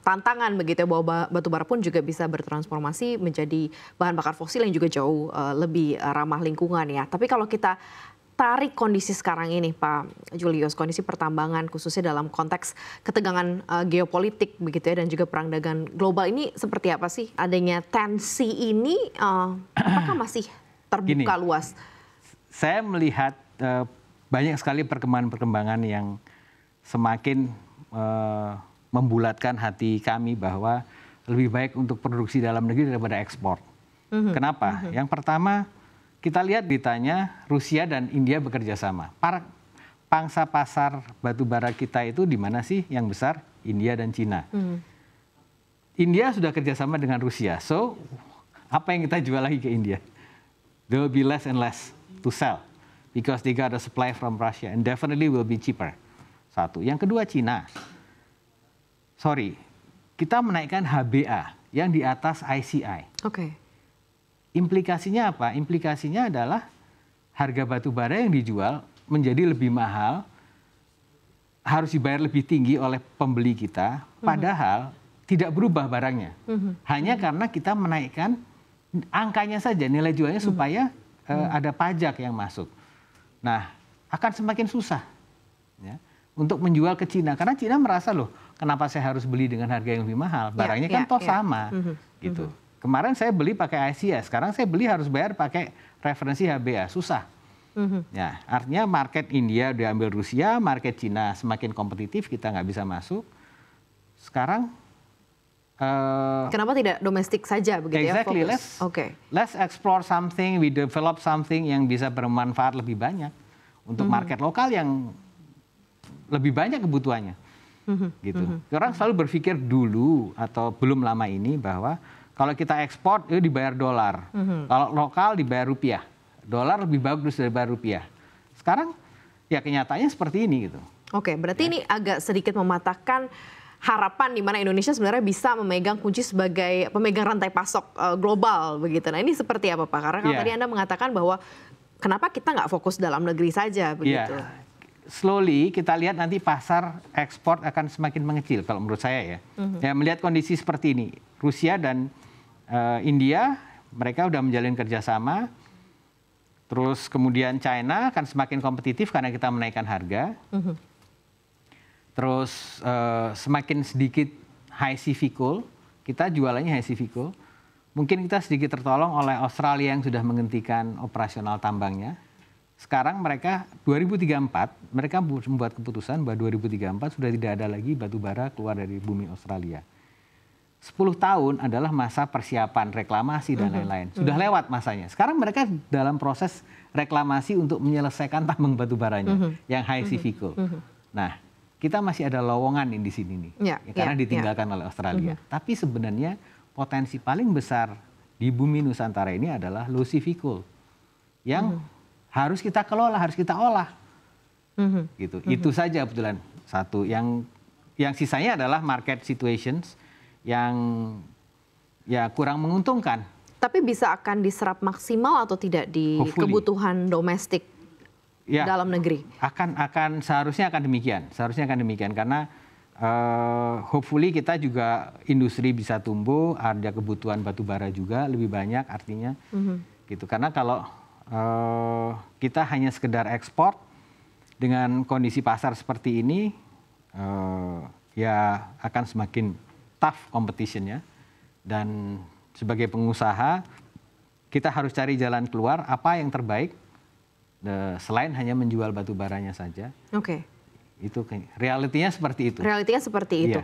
tantangan begitu ya, bahwa batu bara pun juga bisa bertransformasi menjadi bahan bakar fosil yang juga jauh lebih ramah lingkungan ya. Tapi kalau kita tarik kondisi sekarang ini Pak Julius, kondisi pertambangan khususnya dalam konteks ketegangan geopolitik begitu ya, dan juga perang dagang global ini seperti apa sih? Adanya tensi ini apakah masih terbuka luas? Saya melihat banyak sekali perkembangan-perkembangan yang semakin membulatkan hati kami bahwa lebih baik untuk produksi dalam negeri daripada ekspor. Kenapa? Yang pertama, kita lihat beritanya Rusia dan India bekerja sama. Pangsa pasar batu bara kita itu di mana sih yang besar? India dan Cina. India sudah kerjasama dengan Rusia, so apa yang kita jual lagi ke India? There will be less and less to sell because they got a supply from Russia and definitely will be cheaper. Satu. Yang kedua, Cina. Sorry, kita menaikkan HBA yang di atas ICI. Oke. Implikasinya apa? Implikasinya adalah harga batu bara yang dijual menjadi lebih mahal, harus dibayar lebih tinggi oleh pembeli kita, padahal tidak berubah barangnya. Hanya karena kita menaikkan angkanya saja, nilai jualnya supaya ada pajak yang masuk. Nah, akan semakin susah ya, untuk menjual ke Cina. Karena Cina merasa loh, kenapa saya harus beli dengan harga yang lebih mahal? Barangnya kan toh sama. Gitu. Kemarin saya beli pakai ICI, sekarang saya beli harus bayar pakai referensi HBA. Susah. Ya, artinya market India diambil Rusia, market Cina semakin kompetitif, kita nggak bisa masuk. Sekarang kenapa tidak domestik saja begitu exactly, ya? Fokus. Let's explore something, we develop something yang bisa bermanfaat lebih banyak untuk market lokal yang lebih banyak kebutuhannya. Gitu. Orang selalu berpikir dulu atau belum lama ini bahwa kalau kita ekspor itu dibayar dolar, kalau lokal dibayar rupiah. Dolar lebih bagus daripada rupiah. Sekarang ya kenyataannya seperti ini gitu. Oke, berarti ini agak sedikit mematahkan harapan di mana Indonesia sebenarnya bisa memegang kunci sebagai pemegang rantai pasok global begitu. Nah ini seperti apa Pak? Karena tadi Anda mengatakan bahwa kenapa kita nggak fokus dalam negeri saja begitu. Slowly kita lihat nanti pasar ekspor akan semakin mengecil kalau menurut saya ya. Ya melihat kondisi seperti ini, Rusia dan India mereka udah menjalin kerjasama. Terus kemudian China akan semakin kompetitif karena kita menaikkan harga. Terus semakin sedikit high CV coal, kita jualannya high CV coal. Mungkin kita sedikit tertolong oleh Australia yang sudah menghentikan operasional tambangnya. Sekarang mereka 2034, mereka membuat keputusan bahwa 2034 sudah tidak ada lagi batu bara keluar dari bumi Australia. 10 tahun adalah masa persiapan reklamasi dan lain-lain. Sudah lewat masanya. Sekarang mereka dalam proses reklamasi untuk menyelesaikan tambang batu baranya yang high CV coal. Nah, kita masih ada lowongan di sini nih, karena ditinggalkan oleh Australia. Tapi sebenarnya potensi paling besar di bumi Nusantara ini adalah low CV coal yang harus kita kelola, harus kita olah. Gitu. Itu saja kebetulan satu. Yang sisanya adalah market situations yang ya kurang menguntungkan. Tapi bisa akan diserap maksimal atau tidak di kebutuhan domestik dalam negeri? Seharusnya akan demikian karena hopefully kita juga industri bisa tumbuh, ada kebutuhan batu bara juga lebih banyak artinya. Gitu. Karena kalau kita hanya sekedar ekspor dengan kondisi pasar seperti ini ya akan semakin tough competition-nya, dan sebagai pengusaha kita harus cari jalan keluar apa yang terbaik selain hanya menjual batu baranya saja. Oke. Itu realitinya seperti itu. Realitinya seperti itu.